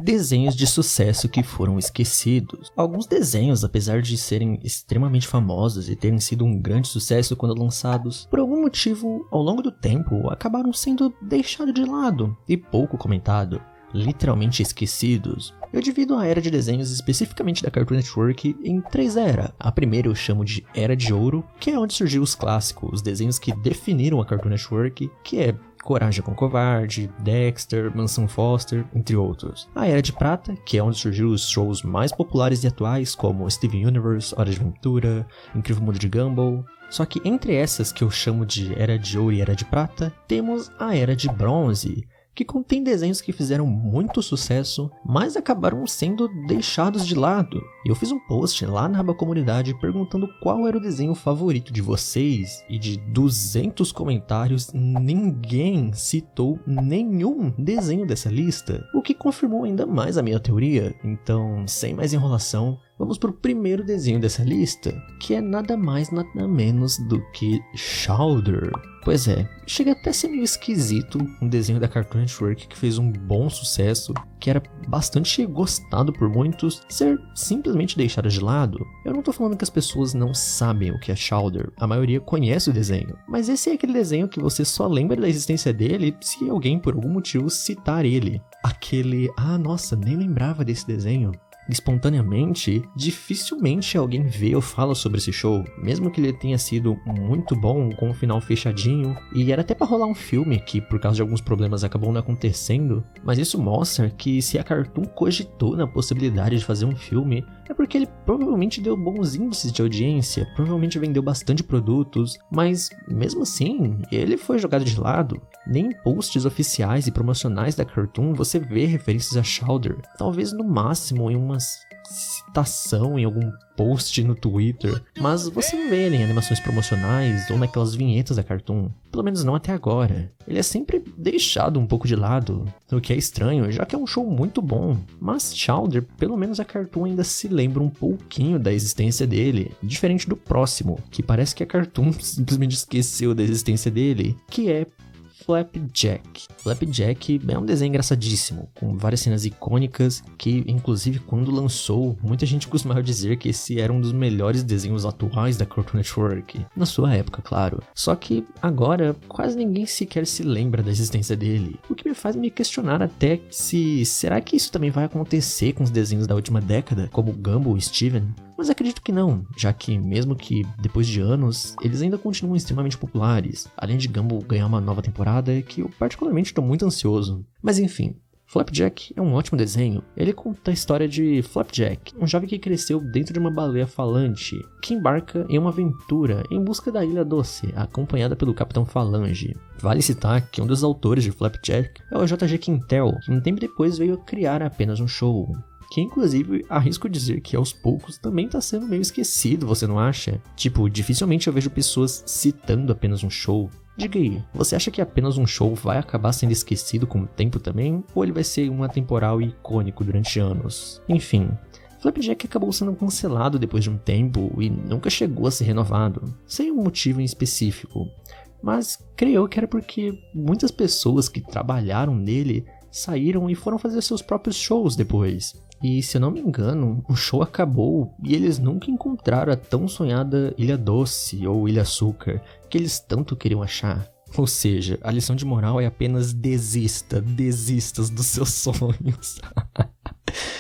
Desenhos de sucesso que foram esquecidos. Alguns desenhos, apesar de serem extremamente famosos e terem sido um grande sucesso quando lançados, por algum motivo, ao longo do tempo, acabaram sendo deixados de lado e pouco comentado, literalmente esquecidos. Eu divido a era de desenhos especificamente da Cartoon Network em 3 eras. A primeira eu chamo de Era de Ouro, que é onde surgiu os clássicos, os desenhos que definiram a Cartoon Network, que é Coragem com o Covarde, Dexter, Mansão Foster, entre outros. A Era de Prata, que é onde surgiram os shows mais populares e atuais, como Steven Universe, Hora de Aventura, Incrível Mundo de Gumball. Só que entre essas que eu chamo de Era de Ouro e Era de Prata, temos a Era de Bronze, que contém desenhos que fizeram muito sucesso, mas acabaram sendo deixados de lado. Eu fiz um post lá na aba comunidade perguntando qual era o desenho favorito de vocês, e de 200 comentários, ninguém citou nenhum desenho dessa lista, o que confirmou ainda mais a minha teoria. Então, sem mais enrolação, vamos pro primeiro desenho dessa lista, que é nada mais nada menos do que Chowder. Pois é, chega até a ser meio esquisito um desenho da Cartoon Network que fez um bom sucesso, que era bastante gostado por muitos, ser simplesmente deixado de lado. Eu não tô falando que as pessoas não sabem o que é Chowder, a maioria conhece o desenho, mas esse é aquele desenho que você só lembra da existência dele se alguém por algum motivo citar ele. Aquele, nossa, nem lembrava desse desenho. Espontaneamente, dificilmente alguém vê ou fala sobre esse show, mesmo que ele tenha sido muito bom, com um final fechadinho, e era até pra rolar um filme que por causa de alguns problemas acabou não acontecendo, mas isso mostra que se a Cartoon cogitou na possibilidade de fazer um filme, é porque ele provavelmente deu bons índices de audiência, provavelmente vendeu bastante produtos, mas mesmo assim, ele foi jogado de lado. Nem em posts oficiais e promocionais da Cartoon você vê referências a Chowder, talvez no máximo em uma citação em algum post no Twitter, mas você não vê ele em animações promocionais ou naquelas vinhetas da Cartoon, pelo menos não até agora. Ele é sempre deixado um pouco de lado, o que é estranho, já que é um show muito bom, mas Chowder, pelo menos a Cartoon ainda se lembra um pouquinho da existência dele, diferente do próximo, que parece que a Cartoon simplesmente esqueceu da existência dele, que é Flapjack. Flapjack é um desenho engraçadíssimo, com várias cenas icônicas que, inclusive, quando lançou, muita gente costumava dizer que esse era um dos melhores desenhos atuais da Cartoon Network. Na sua época, claro. Só que, agora, quase ninguém sequer se lembra da existência dele. O que me faz me questionar até se... será que isso também vai acontecer com os desenhos da última década, como Gumball e Steven? Mas acredito que não, já que mesmo que depois de anos, eles ainda continuam extremamente populares, além de Gumball ganhar uma nova temporada que eu particularmente estou muito ansioso. Mas enfim, Flapjack é um ótimo desenho. Ele conta a história de Flapjack, um jovem que cresceu dentro de uma baleia falante, que embarca em uma aventura em busca da Ilha Doce, acompanhada pelo Capitão Falange. Vale citar que um dos autores de Flapjack é o J.G. Quintel, que um tempo depois veio a criar apenas um show, que inclusive arrisco dizer que aos poucos também tá sendo meio esquecido, você não acha? Tipo, dificilmente eu vejo pessoas citando apenas um show. Diga aí, você acha que apenas um show vai acabar sendo esquecido com o tempo também? Ou ele vai ser um atemporal e icônico durante anos? Enfim, Flapjack acabou sendo cancelado depois de um tempo e nunca chegou a ser renovado, sem um motivo em específico. Mas creio que era porque muitas pessoas que trabalharam nele saíram e foram fazer seus próprios shows depois. E se eu não me engano, o show acabou e eles nunca encontraram a tão sonhada Ilha Doce ou Ilha Açúcar que eles tanto queriam achar. Ou seja, a lição de moral é apenas desistas dos seus sonhos.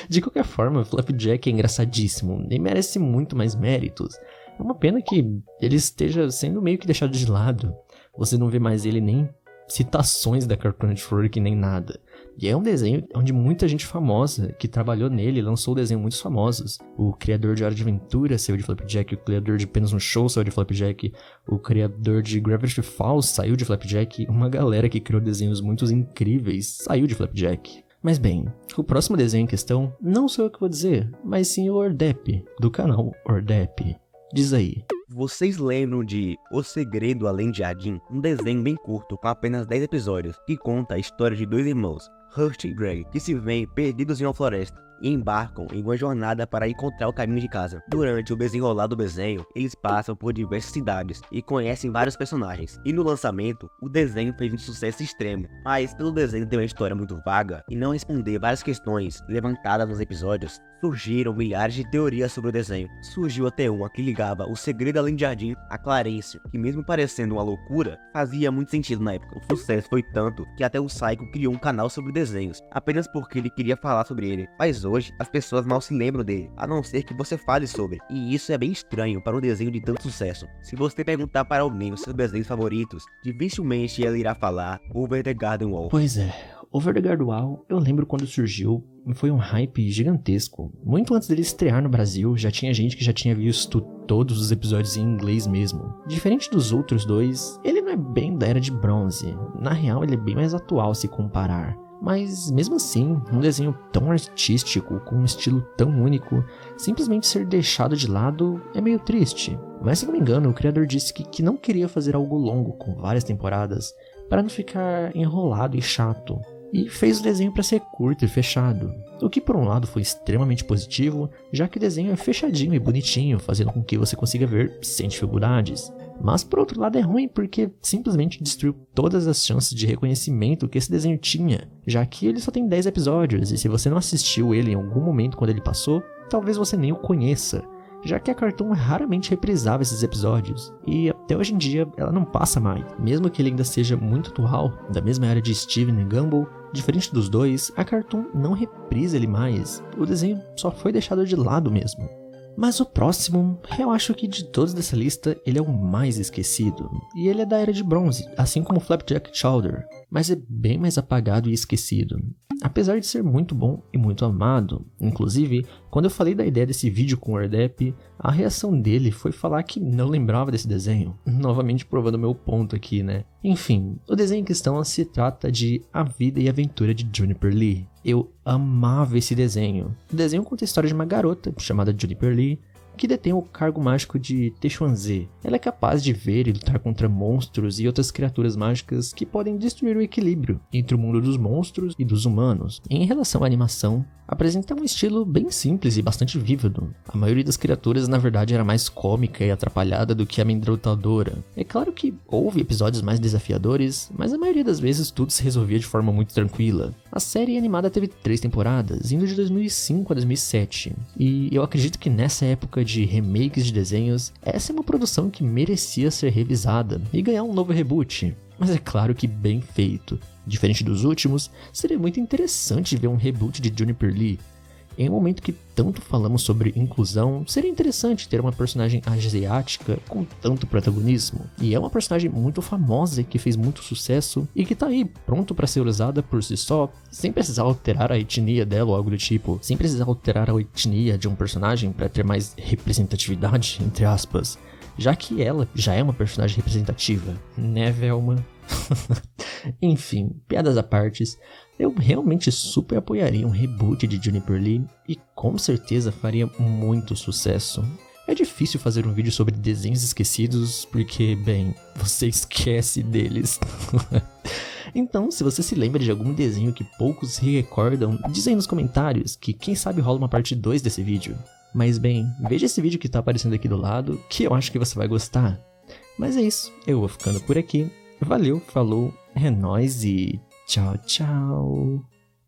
De qualquer forma, Flapjack é engraçadíssimo e merece muito mais méritos. É uma pena que ele esteja sendo meio que deixado de lado. Você não vê mais ele nem citações da Cartoon Network nem nada. E é um desenho onde muita gente famosa que trabalhou nele lançou desenhos muito famosos. O criador de Hora de Aventura saiu de Flapjack, o criador de Apenas um Show saiu de Flapjack, o criador de Gravity Falls saiu de Flapjack, uma galera que criou desenhos muito incríveis saiu de Flapjack. Mas bem, o próximo desenho em questão não sou eu que vou dizer, mas sim o Ordep, do canal Ordep. Diz aí. Vocês lembram de O Segredo Além de Adin? Um desenho bem curto, com apenas 10 episódios, que conta a história de dois irmãos, Hurt e Greg, que se veem perdidos em uma floresta. e embarcam em uma jornada para encontrar o caminho de casa. Durante o desenrolar do desenho, eles passam por diversas cidades e conhecem vários personagens. E no lançamento, o desenho fez um sucesso extremo, mas pelo desenho ter uma história muito vaga e não responder várias questões levantadas nos episódios, surgiram milhares de teorias sobre o desenho. Surgiu até uma que ligava O Segredo Além de Jardim a Clarencio, que mesmo parecendo uma loucura, fazia muito sentido na época. O sucesso foi tanto que até o Psycho criou um canal sobre desenhos, apenas porque ele queria falar sobre ele. Mas hoje, as pessoas mal se lembram dele, a não ser que você fale sobre. E isso é bem estranho para um desenho de tanto sucesso. Se você perguntar para alguém os seus desenhos favoritos, dificilmente ela irá falar Over the Garden Wall. Pois é, Over the Garden Wall, eu lembro quando surgiu, foi um hype gigantesco. Muito antes dele estrear no Brasil, já tinha gente que já tinha visto todos os episódios em inglês mesmo. Diferente dos outros dois, ele não é bem da Era de Bronze. Na real, ele é bem mais atual se comparar. Mas mesmo assim, um desenho tão artístico, com um estilo tão único, simplesmente ser deixado de lado é meio triste. Mas se não me engano, o criador disse que não queria fazer algo longo, com várias temporadas, para não ficar enrolado e chato. E fez o desenho para ser curto e fechado, o que por um lado foi extremamente positivo, já que o desenho é fechadinho e bonitinho, fazendo com que você consiga ver sem dificuldades. Mas por outro lado é ruim porque simplesmente destruiu todas as chances de reconhecimento que esse desenho tinha, já que ele só tem 10 episódios e se você não assistiu ele em algum momento quando ele passou, talvez você nem o conheça, já que a Cartoon raramente reprisava esses episódios, e até hoje em dia ela não passa mais. Mesmo que ele ainda seja muito atual, da mesma era de Steven e Gumball, diferente dos dois, a Cartoon não reprisa ele mais, o desenho só foi deixado de lado mesmo. Mas o próximo, eu acho que de todos dessa lista, ele é o mais esquecido, e ele é da Era de Bronze, assim como Flapjack Chowder, mas é bem mais apagado e esquecido. Apesar de ser muito bom e muito amado, inclusive, quando eu falei da ideia desse vídeo com o Erdep, a reação dele foi falar que não lembrava desse desenho, novamente provando meu ponto aqui, né? Enfim, o desenho em questão se trata de A Vida e Aventura de Juniper Lee. Eu amava esse desenho. O desenho conta a história de uma garota chamada Juniper Lee, que detém o cargo mágico de Techuanzé. Ela é capaz de ver e lutar contra monstros e outras criaturas mágicas que podem destruir o equilíbrio entre o mundo dos monstros e dos humanos. Em relação à animação, apresenta um estilo bem simples e bastante vívido. A maioria das criaturas na verdade era mais cômica e atrapalhada do que amedrontadora. É claro que houve episódios mais desafiadores, mas a maioria das vezes tudo se resolvia de forma muito tranquila. A série animada teve 3 temporadas, indo de 2005 a 2007, e eu acredito que nessa época de remakes de desenhos, essa é uma produção que merecia ser revisada e ganhar um novo reboot. Mas é claro que bem feito. Diferente dos últimos, seria muito interessante ver um reboot de Juniper Lee. Em um momento que tanto falamos sobre inclusão, seria interessante ter uma personagem asiática com tanto protagonismo. E é uma personagem muito famosa que fez muito sucesso e que tá aí pronto para ser usada por si só, sem precisar alterar a etnia dela ou algo do tipo, sem precisar alterar a etnia de um personagem para ter mais representatividade, entre aspas, já que ela já é uma personagem representativa, né, Velma? Enfim, piadas à parte, eu realmente super apoiaria um reboot de Juniper Lee e com certeza faria muito sucesso. É difícil fazer um vídeo sobre desenhos esquecidos porque, bem, você esquece deles. Então, se você se lembra de algum desenho que poucos se recordam, diz aí nos comentários que quem sabe rola uma parte 2 desse vídeo. Mas bem, veja esse vídeo que tá aparecendo aqui do lado, que eu acho que você vai gostar. Mas é isso, eu vou ficando por aqui. Valeu, falou, é nóis e tchau, tchau.